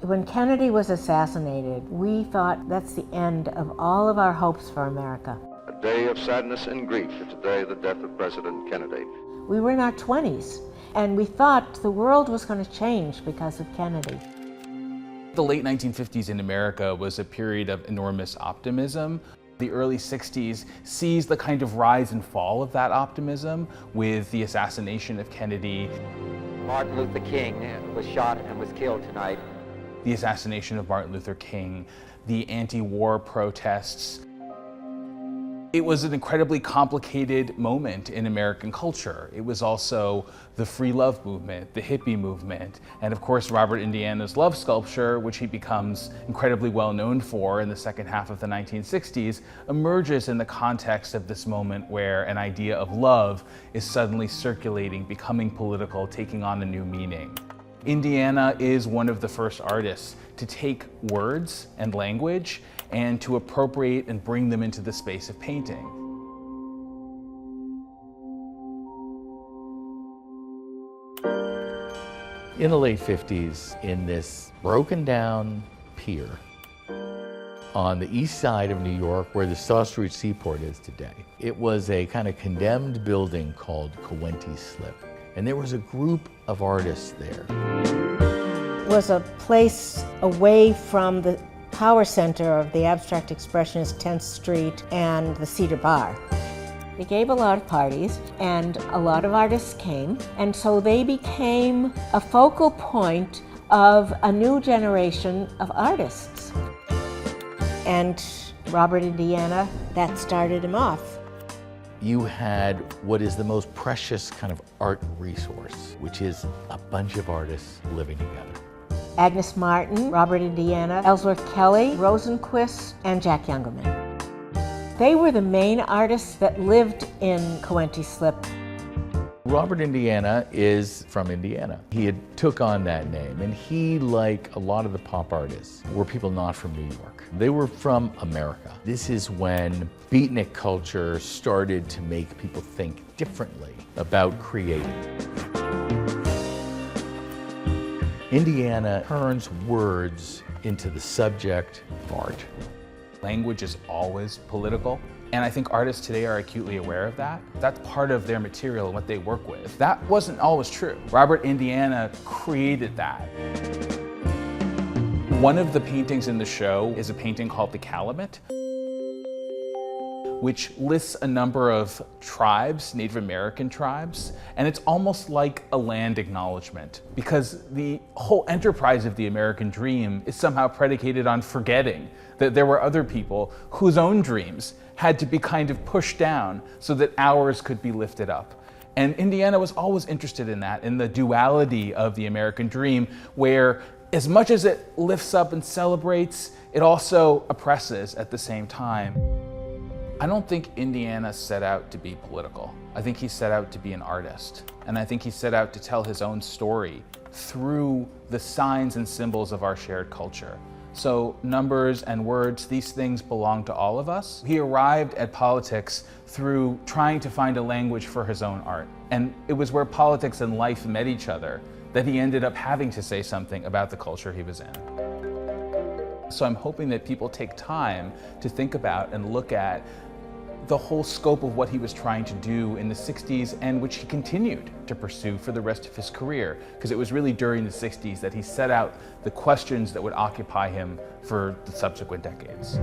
When Kennedy was assassinated, we thought that's the end of all of our hopes for America. A day of sadness and grief is today the death of President Kennedy. We were in our 20s, and we thought the world was going to change because of Kennedy. The late 1950s in America was a period of enormous optimism. The early 60s sees the kind of rise and fall of that optimism with the assassination of Kennedy. Martin Luther King was shot and was killed tonight. The assassination of Martin Luther King, the anti-war protests. It was an incredibly complicated moment in American culture. It was also the free love movement, the hippie movement, and of course Robert Indiana's love sculpture, which he becomes incredibly well known for in the second half of the 1960s, emerges in the context of this moment where an idea of love is suddenly circulating, becoming political, taking on a new meaning. Indiana is one of the first artists to take words and language and to appropriate and bring them into the space of painting. In the late 50s, in this broken down pier on the east side of New York, where the South Street Seaport is today, it was a kind of condemned building called Coenty Slip. And there was a group of artists there. It was a place away from the power center of the abstract expressionist 10th Street and the Cedar Bar. They gave a lot of parties and a lot of artists came, and so they became a focal point of a new generation of artists. And Robert Indiana, that started him off. You had what is the most precious kind of art resource, which is a bunch of artists living together. Agnes Martin, Robert Indiana, Ellsworth Kelly, Rosenquist, and Jack Youngerman. They were the main artists that lived in Coenty Slip. Robert Indiana is from Indiana. He had took on that name, and he, like a lot of the pop artists, were people not from New York. They were from America. This is when beatnik culture started to make people think differently about creating. Indiana turns words into the subject of art. Language is always political, and I think artists today are acutely aware of that. That's part of their material and what they work with. That wasn't always true. Robert Indiana created that. One of the paintings in the show is a painting called The Calumet, which lists a number of tribes, Native American tribes, and it's almost like a land acknowledgement, because the whole enterprise of the American dream is somehow predicated on forgetting that there were other people whose own dreams had to be kind of pushed down so that ours could be lifted up. And Indiana was always interested in that, in the duality of the American dream, where as much as it lifts up and celebrates, it also oppresses at the same time. I don't think Indiana set out to be political. I think he set out to be an artist. And I think he set out to tell his own story through the signs and symbols of our shared culture. So numbers and words, these things belong to all of us. He arrived at politics through trying to find a language for his own art. And it was where politics and life met each other that he ended up having to say something about the culture he was in. So I'm hoping that people take time to think about and look at the whole scope of what he was trying to do in the 60s, and which he continued to pursue for the rest of his career, because it was really during the 60s that he set out the questions that would occupy him for the subsequent decades.